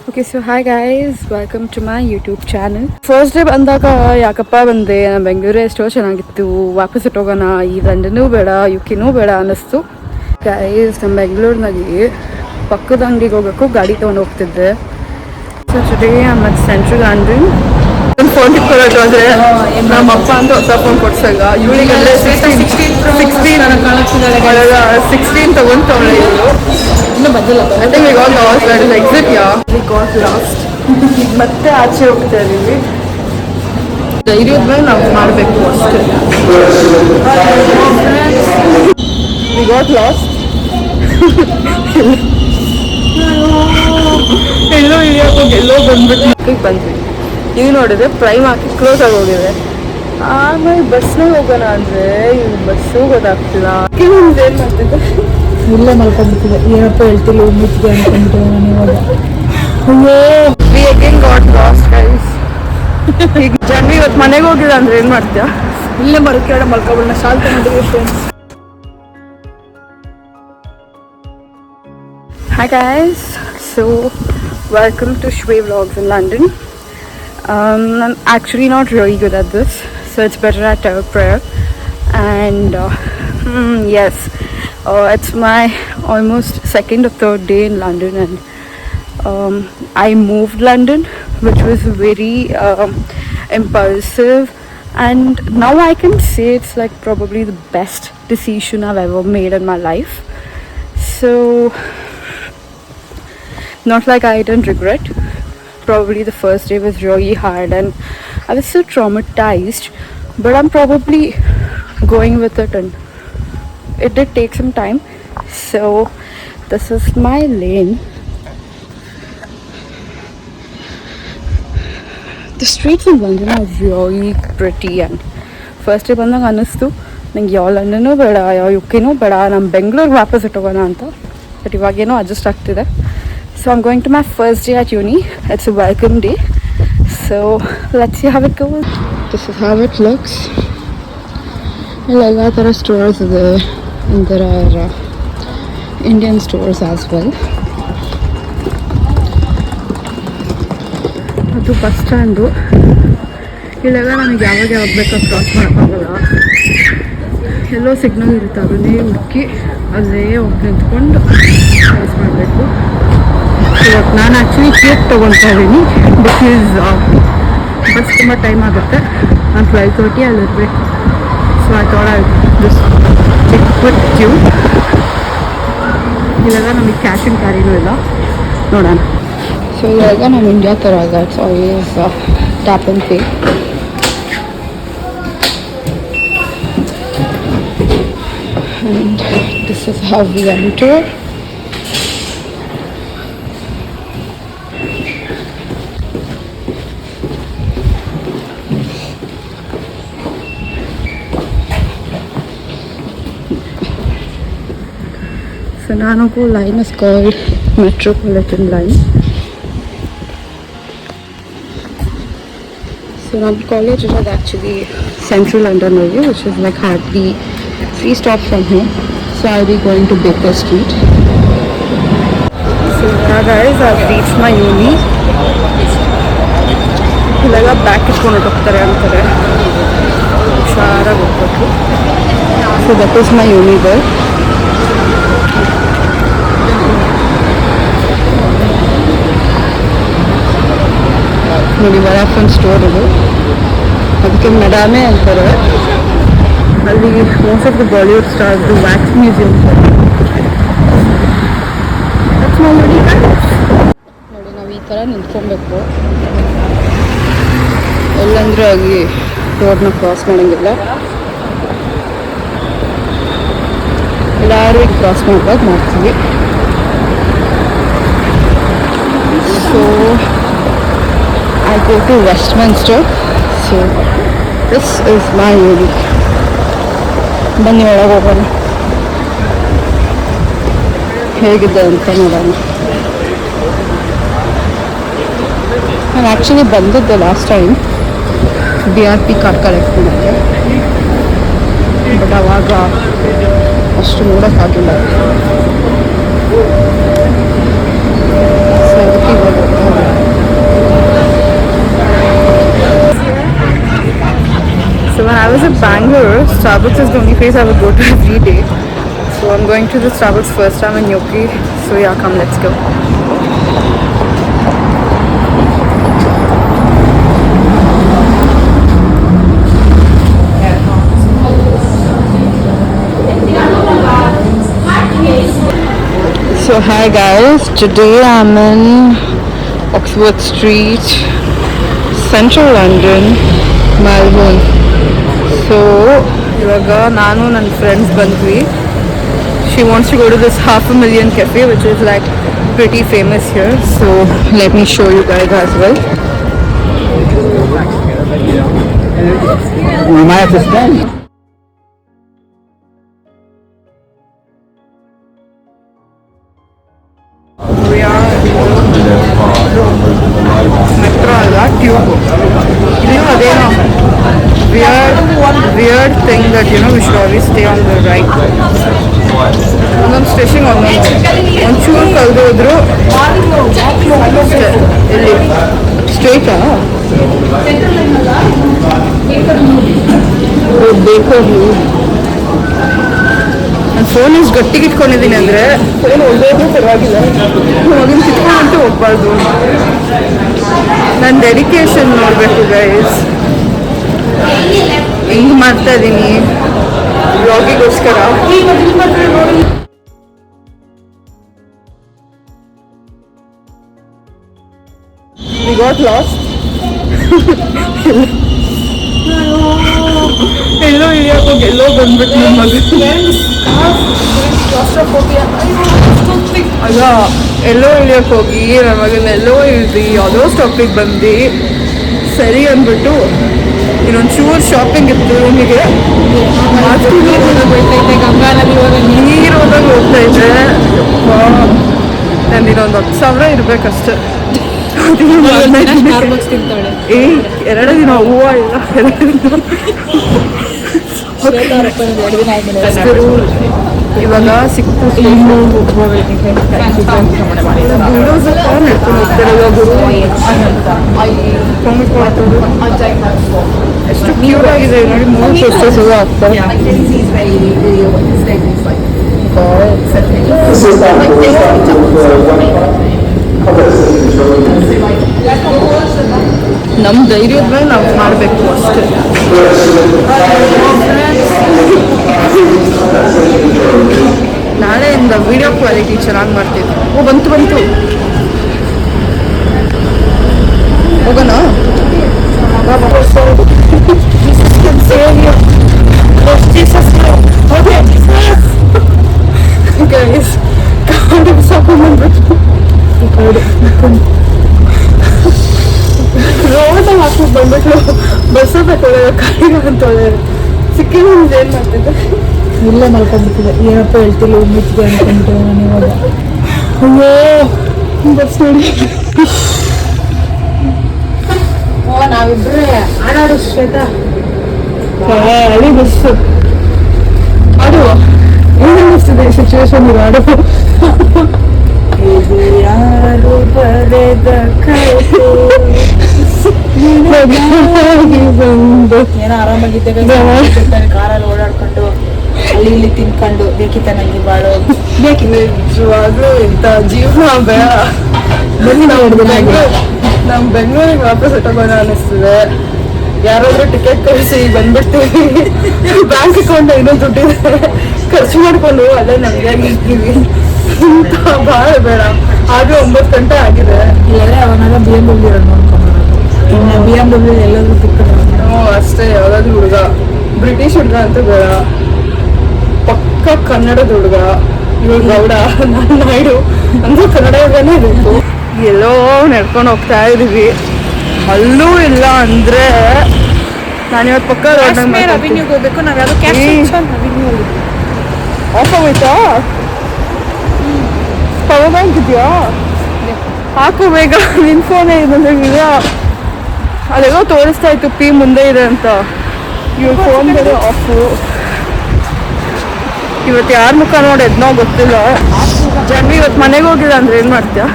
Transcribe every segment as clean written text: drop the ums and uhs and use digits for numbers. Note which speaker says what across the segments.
Speaker 1: Okay so hi guys, welcome to my YouTube channel. First day ಬಂದಾಗ ಯಾಕಪ್ಪ ಬಂದೆ, ನಾನು ಬೆಂಗಳೂರು ಎಷ್ಟೋ ಚೆನ್ನಾಗಿತ್ತು, ವಾಪಸ್ ಇಟ್ಟೋಗೋಣ, ಈ ಲಂಡನ್ನೂ ಬೇಡ ಯುಕೆನೂ ಬೇಡ ಅನ್ನಿಸ್ತು. ಗೈಸ್, ನಮ್ಮ ಬೆಂಗಳೂರಿನಾಗಿ ಪಕ್ಕದ ಅಂಗಡಿಗೆ ಹೋಗೋಕ್ಕೂ ಗಾಡಿ ತೊಗೊಂಡು ಹೋಗ್ತಿದ್ದೆ. ಸೊ ಟುಡೇ ಮತ್ತು ಸೆಂಟ್ರಲ್ ಲಂಡನ್ ಫೋನ್ ಇಟ್ಕೊಳ್ಳೋದು ಅಂದರೆ ನಮ್ಮ ಅಪ್ಪ ಅಂತ ಹೊಸ ಫೋನ್ ಕೊಡ್ಸಾಗ ಇವಳಿಗೆಲ್ಲ 16 ತಗೊಂತವಳೆ ಇವಳು. I think we got lost. That is exit, yeah. We got lost. ಮತ್ತೆ ಆಚೆ ಹೋಗ್ತಾ ಇದೀವಿ. ಧೈರ್ಯದ ಮೇಲೆ ನಾವು ಮಾಡಬೇಕು ಅಷ್ಟೇ. We got lost. ಎಲ್ಲೋ ಇಳಿಯೋಕೆ ಎಲ್ಲೋ ಬಂದ್ಬಿಟ್ಟು ಬಂದ್ವಿ. ಈಗ ನೋಡಿದ್ರೆ ಪ್ರೈಮ್ ಹಾಕಿ ಕ್ಲೋಸ್ ಆಗಿ ಹೋಗಿದೆ. ಆಮೇಲೆ ಬಸ್ನಾಗ ಹೋಗೋಣ ಅಂದರೆ ಈಗ ಬಸ್ಸು ಗೊತ್ತಾಗ್ತಿಲ್ಲ. ಏನು ಮಾಡ್ತಿದ್ದೆ,
Speaker 2: ಇಲ್ಲೇ ಮಲ್ಕೊಂಡ್ಬಿಟ್ಟಿದೆ. ಏನಪ್ಪ ಹೇಳ್ತಿಲ್ಲ ಮುಚ್ಚಿದೆ ಅನ್ಕೊಂಡ್ಬಿಟ್ಟೆ ನಾನು ಇವಾಗ. ಅಯ್ಯೋ,
Speaker 1: we again got lost guys. ಈಗ ಜನ ಇವತ್ತು ಮನೆಗೆ ಹೋಗಿಲ್ಲ ಅಂದ್ರೆ ಏನು ಮಾಡ್ತೀಯಾ?
Speaker 2: ಇಲ್ಲೇ ಮಲ್ಕೊಳ್ಳೋ ಮಲ್ಕೊಬಿಡೋಣ. ಶಾಂತ ಮಾಡಿದ್ವಿ friends.
Speaker 1: Hi guys, so welcome to Shway Vlogs in London. I'm actually not really good at this, so it's better I tell a prayer. And yes, it's my almost second or third day in London, and I moved London, which was very impulsive, and now I can say it's like probably the best decision I've ever made in my life. So not like I didn't regret. Probably the first day was really hard and I was so traumatized, but I'm probably going with it, and it did take some time. So this is my lane. The streets in London are really pretty, and first day ಬಂದಾಗ ಅನ್ನಿಸ್ತು ನಂಗೆ ಯಾವ ಲಂಡನ್ನೂ ಬೇಡ, ಯಾವ ಯುಕೆನೂ ಬೇಡ, ನಮ್ಮ ಬೆಂಗಳೂರಿಗೆ ವಾಪಸ್ ಇಟ್ಟೋಗೋಣ ಅಂತ. ಬಟ್ ಇವಾಗೇನೋ ಅಡ್ಜಸ್ಟ್ ಆಗ್ತಿದೆ. So I'm going to my first day at uni. It's a welcome day. So let's see how it goes. This is how it looks. There are stores there, and there are Indian stores as well. ಅದು bus stand. ಇಲ್ಲೆಲ್ಲ ನಮಗೆ ಯಾವಾಗ ಬೇಕಾದ್ರೆ cross ಮಾಡೋಕ್ಕಾಗಲ್ಲ. ಎಲ್ಲೋ signal ಇರುತ್ತೆ, ಅದನ್ನೇ ಹುಡುಕಿ ಅಲ್ಲೇ ಹೋಗಿ ನಿಂತ್ಕೊಂಡು ಕ್ರಾಸ್ ಮಾಡಬೇಕು. ಇವತ್ತು ನಾನು ಆ್ಯಕ್ಚುಲಿ ಕೇಕ್ ತೊಗೊಳ್ತಾ ಇದ್ದೀನಿ, ಬಿಕಾಸ್ ಬಸ್ ತುಂಬ ಟೈಮ್ ಆಗುತ್ತೆ. ನಾನು 12:30 ಅಲ್ಲಿರ್ಬೇಕು. So I thought I just check with you. ಇವಾಗ ನಮಗೆ ಕ್ಯಾಶ್ ಆ್ಯಂಡ್ ಕ್ಯಾರಿನೂ ಇಲ್ಲ, ನೋಡೋಣ. ಸೊ ಇವಾಗ ನಮ್ಮ ಇಂಡಿಯಾ ಥರ ಆಗ it's always tap and pay. And this is how we enter. So Nanago line is called Metropolitan line. So our college is actually Central London area, which is like hardly 3 stops from here. So I'll be going to Baker Street. So now guys, I've reached my uni. ಇವಾಗ back ಇಟ್ಕೊಂಡು ಹೋಗ್ತಾರೆ ಅಂತಾರೆ, ಹುಷಾರಾಗಿ ಹೋಗ್ಬೇಕು. So that is my uni there. ನೋಡಿ ವರಾಫನ್ store ಇದು, ಅದಕ್ಕೆ ಮೆಡಾಮೆ ಅಂತಾರೆ. ಅಲ್ಲಿ ಮೋಸ್ಟ್ ಆಫ್ ದ ಬಾಲಿವುಡ್ ಸ್ಟಾರ್ದು ವ್ಯಾಕ್ಸ್ ಮ್ಯೂಸಿಯಂ ನೋಡಿ. ನಾವು ಈ ಥರ ನಿಂತ್ಕೊಬೇಕು, ಎಲ್ಲಂದ್ರೆ ಆಗಿ ರೋಡ್ನ ಕ್ರಾಸ್ ಮಾಡೋಂಗಿಲ್ಲ. ಎಲ್ಲರೂ ಕ್ರಾಸ್ ಮಾಡುವಾಗ ಮಾಡ್ತೀವಿ. So I go to Westminster. So this is my uni. ಬನ್ನಿ ಒಳಗೆ ಹೋಗೋಣ, ಹೇಗಿದೆ ಅಂತ ನೋಡೋಣ. ನಾನು ಆ್ಯಕ್ಚುಲಿ ಬಂದಿದ್ದೆ last time BRP card collect ಮಾಡೋಕ್ಕೆ, ಬಟ್ ಅವಾಗ ಅಷ್ಟು ನೋಡೋಕ್ಕಾಗಿಲ್ಲ. ಸೊ ಅದಕ್ಕೆ ಇವಾಗ When I was at Bangalore, Starbucks is the only place I would go to every day. So I'm going to the Starbucks first time in Yoki. So yeah, come, let's go. So hi guys, today I'm in Oxford Street, Central London, Malvern. So ಇವಾಗ ನಾನು ನನ್ನ friends ಬಂದ್ವಿ. She wants to go to this 500,000 cafe which is like pretty famous here. So let me show you guys as well.
Speaker 3: We might have to spend.
Speaker 1: We are metro ಅಲ್ಲ tube. ಇದು ಅದೇನೋ weird thing that we should always stay on the right. ಒಂದೊಂದು station ಒಂಚೂರು ಕಳೆದೋದ್ರು ಇಲ್ಲಿ ಸ್ಟ್ರೈಟಾ ಬೇಕು. ನನ್ನ phone ಇಷ್ಟು ಗಟ್ಟಿಗೆ ಇಟ್ಕೊಂಡಿದ್ದೀನಿ ಅಂದರೆ ಫೋನ್ ಒಳ್ಳೆಯದು ಪರವಾಗಿಲ್ಲ, ಮಗನ ಕಿತ್ಕೊಂಡಂತೂ ಹೋಗ್ಬಾರ್ದು. ನನ್ನ ಡೆಡಿಕೇಶನ್ ನೋಡಬೇಕು ಗೈಸ್, ಹೆಂಗೆ ಮಾಡ್ತಾ ಇದ್ದೀನಿ ಬ್ಲಾಗಿಗೋಸ್ಕರ. We got lost. ಎಲ್ಲೋ ಇಳಿಯೋಕೆ ಹೋಗಿ ಎಲ್ಲೋ ಬಂದ್ಬಿಟ್ಟು ನಮ್ಮ ಮಗ ಅಲ್ಲ ಎಲ್ಲೋ ಇಳಿಯೋಕೆ ಹೋಗಿ ನನ್ನ ಮಗನ ಎಲ್ಲೋ ಇಳಿದು ಯಾವುದೋ ಸ್ಟಾಪಿಗೆ ಬಂದು ಸರಿ ಅಂದ್ಬಿಟ್ಟು ಇನ್ನೊಂಚೂರು ಶಾಪಿಂಗ್ ಇತ್ತು ರೂಮಿಗೆ. ಗಂಗಾ ನದಿ ನೀರು ಹೋದಾಗ ಹೋಗ್ತಾ ಇದ್ದೆ. ನಾನು ಇನ್ನೊಂದು 10,000 ಇರ್ಬೇಕಷ್ಟೆ. ಎರಡು ದಿನ ಹೂವು ಇಲ್ಲ, 2 ದಿನ ಇವಾಗ ಸಿಕ್ತು. ಎಷ್ಟು ಕ್ಯೂಟ್ ಆಗಿದೆ ನೋಡಿ, 3 ಸಿಸ್ಟರ್ಸ್ ಆಗ್ತಾರೆ. ನಮ್ಮ ಧೈರ್ಯದ ಮೇಲೆ ನಾವು ಮಾಡಬೇಕು ಅಷ್ಟೇ. ನಾಳೆಯಿಂದ ವಿಡಿಯೋ ಕ್ವಾಲಿಟಿ ಚೆನ್ನಾಗಿ ಮಾಡ್ತೀವಿ. ಬಂತು ಹೋಗೋಣ. ರೋಡ್ ಹಾಕಿ ಬಂದ್ಬಿಟ್ಟು ಬಸ್ ತಗೊಳ್ಳೋ ಕಾಯಿಗ ಅಂತ ಸಿಕ್ಕಿಲ್ಲ. ಏನು ಮಾಡ್ತಿದ್ದೆ?
Speaker 2: ಇಲ್ಲೇ ಮಲ್ಕೊಂಡ್ಬಿಟ್ಟಿದೆ. ಏನಪ್ಪ ಹೇಳ್ತಿಲ್ಲ ಉಮ್ಮಿಚ್ಚಿಗೆ ಅನ್ಕೊಂಡ್ಬಿಟ್ಟೆ ನಾನು ಇವಾಗ.
Speaker 1: ಅಯ್ಯೋ ಬಸ್ ನೋಡಿ.
Speaker 2: ನಾವಿಬ್ರೆ ಆಡಾಡು ಶ್ವೇತಾ.
Speaker 1: ಹಳಿ ಬಸ್ಸು ಆಡುವ. ಏನು ಅನ್ನಿಸ್ತಿದೆ ಸಿಚುವೇಶನ್ ಇದು ಆಡು. ಇದು ಯಾರು ಬರೆದ ಬಂದು
Speaker 2: ಏನೋ ಆರಾಮಾಗಿದ್ದಾಗ ಕಾರಲ್ಲಿ ಓಡಾಡ್ಕೊಂಡು ಅಲ್ಲಿ ಇಲ್ಲಿ ತಿನ್ಕೊಂಡು ಬೇಕಿತ್ತ ನಂಗೆ ಬಾಳು
Speaker 1: ಬೇಕಿದೆ. ನಿಜವಾಗ್ಲೂ ಇಂಥ ಜೀವನ ಬೇಡ. ನಮ್ಮ ಬೆಂಗಳೂರಿಗೆ ವಾಪಸ್ ಹೊಟ್ಟೋಗೋಣ ಅನ್ನಿಸ್ತದೆ. ಯಾರಾದ್ರೂ ಟಿಕೆಟ್ ಕಳಿಸಿ ಬಂದ್ಬಿಡ್ತೀವಿ. ಬ್ಯಾಂಕ್ ಅಕೌಂಟ್ ಇನ್ನೂ ದುಡ್ಡಿದೆ, ಖರ್ಚು ಮಾಡಿಕೊಂಡು ಅಲ್ಲೇ ನಮಗೆ ನಿಂತೀವಿ. ಇಂಥ ಭಾಳ ಬೇಡ. ಆಗ 9 ಗಂಟೆ ಆಗಿದೆ.
Speaker 2: ಇಲ್ಲಾಂದ್ರೆ ಅವನಾಗ BMW ರನ್ ಮಾಡ್ಕೊಂಡು ಇನ್ನು BMW ಎಲ್ಲಾದ್ರೂ ಸಿಕ್ಕಲ್ಲ.
Speaker 1: ಅಷ್ಟೇ. ಯಾವ್ದಾದ್ರು ಹುಡುಗ, ಬ್ರಿಟಿಷ್ ಹುಡುಗ ಅಂತೂ ಬೇಡ, ಪಕ್ಕ ಕನ್ನಡದ ಹುಡುಗ. ಇವಾಗ ಗೌಡ, ನಾನು ನಾಯ್ಡು ಅಂದ್ರೆ ಕನ್ನಡ ಹುಡುಗನೇ ಬೇಕು. ಎಲ್ಲೋ ನಡ್ಕೊಂಡು ಹೋಗ್ತಾ ಇದೀವಿ. ಅಲ್ಲೂ ಇಲ್ಲ ಅಂದ್ರೆ ನಾನಿವತ್ತು ಪಕ್ಕ ರೋಡ್
Speaker 2: ಅವೆನ್ಯೂಗೆ ಹೋಗ್ಬೇಕು. ನಾವು ಯಾವ್ದು ಅವೆನ್ಯೂ
Speaker 1: ಆಫ್ ಆಗೋಯ್ತಾ? ಪವರ್ ಬ್ಯಾಂಕ್ ಇದೆಯಾ? ಹಾಕು ಬೇಗ. ನಿನ್ ಫೋನೇ ಇದೆ. ಅದೆಲ್ಲೋ ತೋರಿಸ್ತಾ ಇತ್ತು ಪಿ ಮುಂದೆ ಇದೆ ಅಂತ. ಇವ್ರ ಫೋನ್ ಬೇರೆ ಆಫು. ಇವತ್ತು ಯಾರ ಮುಖ ನೋಡಿ ಎದ್ನೋ ಗೊತ್ತಿಲ್ಲ. ಜನ ಇವತ್ತು ಮನೆಗೆ ಹೋಗಿಲ್ಲ ಅಂದ್ರೆ ಏನು ಮಾಡ್ತೀಯಾ?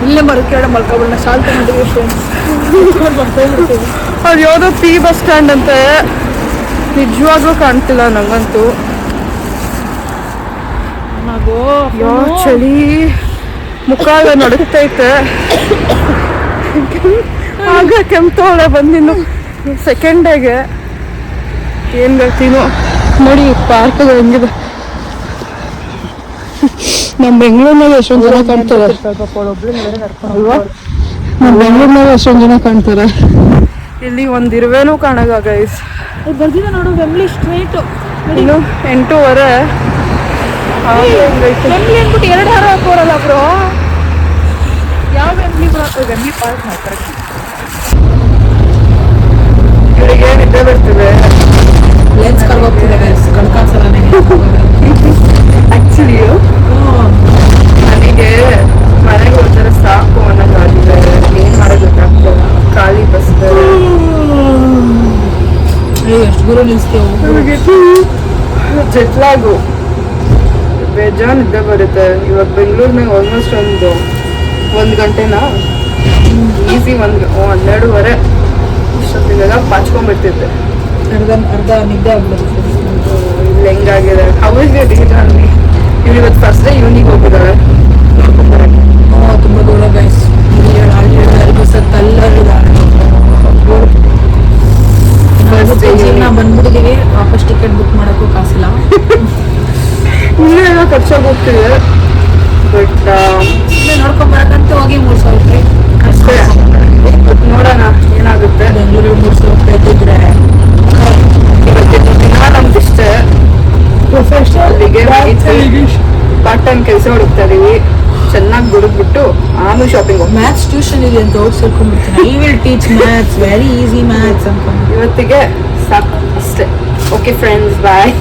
Speaker 2: ಇಲ್ಲೇ ಮಲ್ಕೊಂಡು ಮಲ್ಕೊಬಿಡೋಣ. ಶಾಲ್ ತಗೊಂಡಿದ್ದೀವಿ ಫ್ರೆಂಡ್ಸ್.
Speaker 1: ಅದು ಯಾವುದೋ ಪಿ ಬಸ್ ಸ್ಟ್ಯಾಂಡ್ ಅಂತೆ. ನಿಜವಾಗ್ಲೂ ಕಾಣ್ತಿಲ್ಲ ನಂಗಂತೂ. ಯೋ ಚಳಿ, ಮುಖ ಎಲ್ಲ ನಡುಗ್ತೈತೆ. ಆಗ ಕೆಮ್ತೋಳೆ ಬಂದಿನ್ನು ಸೆಕೆಂಡಾಗೆ. ಏನು ಬರ್ತೀನೋ ನೋಡಿ ಪಾರ್ಕ್ ಹೆಂಗಿದೆ. ನಮ್ಮ ಬೆಂಗಳೂರಿನಾಗ ಎಷ್ಟೊಂದು ಜನ ಕಾಣ್ತಾರೆ ಅಲ್ವಾ? ನಮ್ಮ ಬೆಂಗಳೂರಿನಾಗ ಎಷ್ಟೊಂದು ಜನ ಕಾಣ್ತಾರೆ. ಇಲ್ಲಿ ಒಂದು ಇರುವೆನೂ ಕಾಣಲ್ಲ ಗೈಸ್.
Speaker 2: ಬರ್ದಿದೆ ನೋಡು ವೆಮ್ಲಿ ಸ್ಟ್ರೈಟು.
Speaker 1: ಇನ್ನು 8:30.
Speaker 2: ವೆಮ್ಲಿ ಅಂದ್ಬಿಟ್ಟು 2 ಹಾರ ಹಾಕೋರಲ್ಲ ಬ್ರೋ. ಯಾವ ವೆಮ್ಲಿ ವೆಮ್ಲಿ ಪಾರ್ಕ್ ಮಾಡ್ತಾರೆ.
Speaker 1: ಇವರಿಗೆ ನಿದ್ದೆ ಬರ್ತಿದೆ.
Speaker 2: ಲೆನ್ಸ್ ಕರ್ಗೋಗ್ತಿದೆ ಗೈಸ್, ಕಣ್ಕಾಸಲ್ಲ
Speaker 1: ಆಕ್ಚುಲಿ ನನಗೆ ಮನೆಗೆ ಹೋದ್ರೆ ಸಾಕು ಅನ್ನೋದಾಗಿದೆ. ಏನ್ ಮಾಡೋದಕ್ಕಾಗ್ತದೆ, ಖಾಲಿ ಬಸ್
Speaker 2: ಎಷ್ಟು ದೂರ ನಿಲ್ಸ್ತೇವೆ.
Speaker 1: ಜೆಟ್ಲಾಗು ಬೇಜಾನ್ ನಿದ್ದೆ ಬರುತ್ತೆ. ಇವಾಗ ಬೆಂಗಳೂರಿನಾಗ ಆಲ್ಮೋಸ್ಟ್ ಒಂದು ಗಂಟೆನಾ ಈಸಿ 12:30 ಇಷ್ಟೊತ್ತಿಗೆಲ್ಲ ಪಾಚ್ಕೊಂಡ್ಬಿಡ್ತಿದ್ದೆ.
Speaker 2: ಅರ್ಧ ನಿದ್ದೆ ಆಗ್ಬಿಡುತ್ತೆ.
Speaker 1: ಇಲ್ಲಿ ಹೆಂಗಾಗಿದೆ ಅವಾಗ ಅಲ್ಲಿ ಇವ್ರು ಇವತ್ತು ಫಸ್ಟ್ ಡೇ ಇವನಿಗೆ ಹೋಗಿದ್ದಾಳೆ.
Speaker 2: ತುಂಬ ದೂರ ಗೈಸ್. ನಾವು ಬಂದ್ಬಿಟ್ಟಿದ್ದೀವಿ, ವಾಪಸ್ ಟಿಕೆಟ್ ಬುಕ್ ಮಾಡೋಕ್ಕೂ ಕಾಸಿಲ್ಲ.
Speaker 1: ಇನ್ನೂ ಎಲ್ಲ ಖರ್ಚಾಗಿ ಹೋಗ್ತಿದೆ. ಬಟ್
Speaker 2: ನೋಡ್ಕೊಂಬರಕ್ಕಂತ ಹೋಗಿ 3,000 ರೂಪಾಯಿ
Speaker 1: ಅಷ್ಟೇ. ನೋಡೋಣ ಏನಾಗುತ್ತೆ.
Speaker 2: ಬೆಂಗಳೂರಿಗೆ 3,000 ರೂಪಾಯಿ ಇದ್ದಿದ್ರೆ
Speaker 1: ಇವತ್ತಿನ ದಿನ ನಮ್ದಿಷ್ಟೇ. ಅಲ್ಲಿಗೆ ಪಾರ್ಟ್ ಟೈಮ್ ಕೆಲಸ ಹುಡುಕ್ತಾ ಇದೀವಿ. ಚೆನ್ನಾಗಿ ದುಡಿದ್ಬಿಟ್ಟು ಆಮೇಲೆ ಶಾಪಿಂಗ್ ಹೋಗಿ.
Speaker 2: ಮ್ಯಾಥ್ಸ್ ಟ್ಯೂಷನ್ ಇದೆ ಅಂತ ಹೋಗಿ ಸೇರ್ಕೊಂಡ್ಬಿಡ್ತೀನಿ. I will teach maths, very easy maths ಅನ್ಕೊಂಡು.
Speaker 1: ಇವತ್ತಿಗೆ ಸಾಕು ಅಷ್ಟೇ. ಓಕೆ ಫ್ರೆಂಡ್ಸ್, ಬಾಯ್.